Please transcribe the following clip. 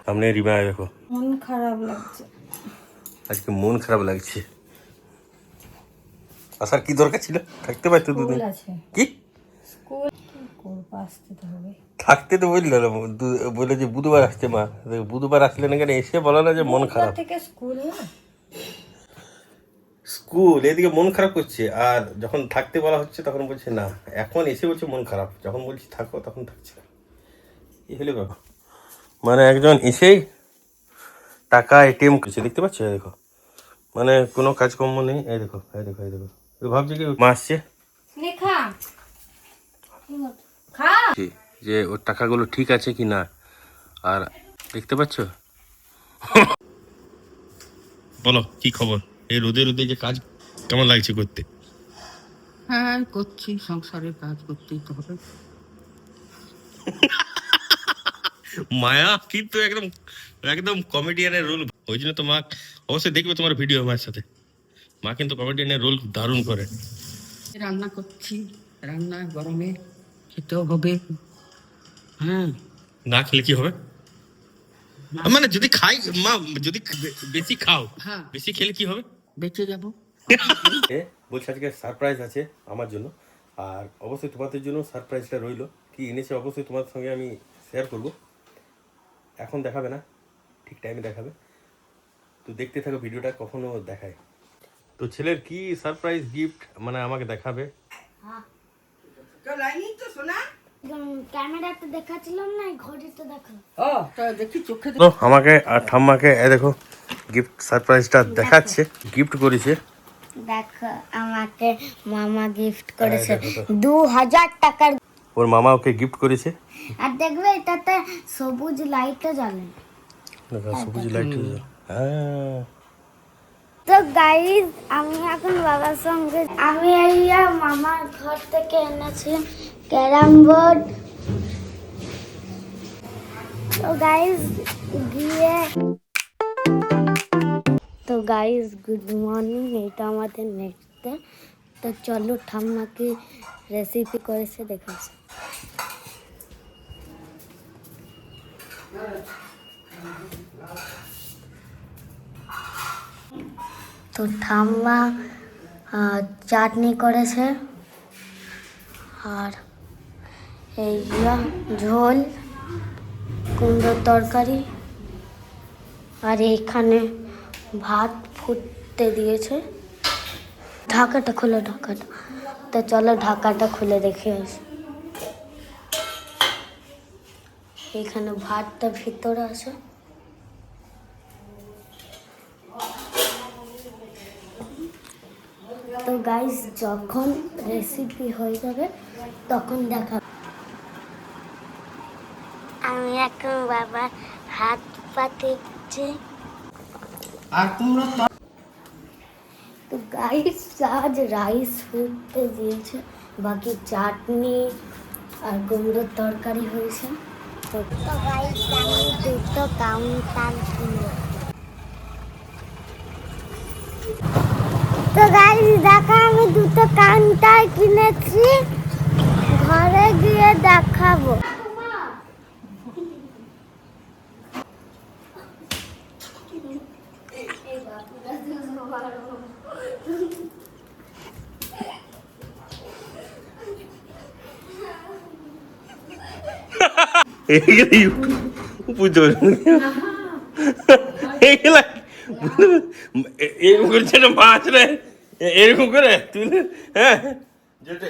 সামনে রিমা দেখো, মন খারাপ লাগছে আজকে, মন খারাপ লাগছে। আসার কি দরকার ছিল? থাকতে পারতো দুদিন। কি স্কুল করবো, আসতে তো হবে। থাকতে তো বললো না, বলে যে বুধবার আসছে মা। বুধবার আসলে না কেন, এসে বলো না যে মন খারাপ। থেকে স্কুল না, স্কুল এদিকে মন খারাপ করছে, আর যখন থাকতে বলা হচ্ছে তখন বলছে না। এখন এসে বলছে মন খারাপ, যখন বলছি থাকো তখন থাকছে না। এই হলে ব্যাপার। মানে একজন এসেই টাকা এটিএম করছে, দেখতে পাচ্ছ? এই দেখো, মানে কোনো কাজকর্ম নেই। এই দেখো, এই দেখো, এই দেখো, ভাবছি কি মা আসছে যে ওর টাকাগুলো ঠিক আছে কি না। আর দেখতে পাচ্ছ, বলো কি খবর? এই রোদে রোদে যে কাজ কেমন লাগছে করতে? হ্যাঁ করছি, সংসারের কাজ করতেই তো হবে। মায়া কিন্তু একদম একদম কমেডিয়ানের রোল। ওই জন্য তো মা অবশ্যই দেখবে তোমার ভিডিও মায়ের সাথে। মা কিন্তু কমেডিয়ানের রোল দারুণ করে। রান্না করছি, রান্না গরমে খেতেও হবে। হ্যাঁ, না খেলে কি হবে? মানে যদি খাই মা, যদি বেশি খাও, হ্যাঁ, বেশি খেলে কি হবে? বেঁচে যাব। বলছি আজকে সারপ্রাইজ আছে আমার জন্য, আর অবশ্যই তোমাদের জন্য সারপ্রাইজটা রইলো। কি এনেছে অবশ্যই তোমাদের সঙ্গে আমি শেয়ার করব। এখন দেখাবে না, ঠিক টাইমে দেখাবে, তো দেখতে থাকো ভিডিওটা, কখনো দেখায়। তো ছেলের কি সারপ্রাইজ গিফট মানে আমাকে দেখাবে। ক্যামেরাতে দেখাচ্ছিলাম না, ঘড়িতে দেখো। ও তা দেখি চোখে তো আমাকে আর ঠাম্মাকে এ দেখো গিফট সারপ্রাইজটা দেখাচ্ছে। গিফট করেছে, দেখো আমাকে মামা গিফট করেছে 2000 টাকার। ওর মামা ওকে গিফট করেছে। আর দেখবে এটাতে সবুজ লাইটও জ্বলে। দেখো সবুজ লাইট। হ্যাঁ, তো গাইস আমি এখন বাবার সঙ্গে, আমি আইয়া মামার ঘর থেকে এনেছি ক্যারাম বোর্ড। তো গাইস গুড মর্নিং, এটা আমাদের নেক্সট ডে। তো চলো ঠাম্মাকে রেসিপি করেছে দেখাচ্ছি। তো ঠাম্মা চাটনি করেছে, আর এই ঝোল, কুমড়োর তরকারি, আর এইখানে ভাত ফুটতে দিয়েছে। ঢাকাটা খুলে, ঢাকাটা তো চলো ঢাকাটা খুলে দেখে আসি। এইখানে ভাতটা ভিতরে আছে। তো গাইস যখন রেসিপি হয়ে যাবে তখন দেখা। আমি এখন বাবার হাত পাতেছি। আর তোমরা তো গাইস আজ রাইস ফুটতে দিয়েছে, বাকি চাটনি আর কুমড়োর তরকারি হয়েছে। তো গাইস আমি দুটো কাউন্টার কিনবো। তো গাইস দেখো আমি দুটো কাউন্টার কিনেছি, ঘরে গিয়ে দেখাবো। এরকম করছে না মাছ রে, এরকম করে তুই। হ্যাঁ যেটা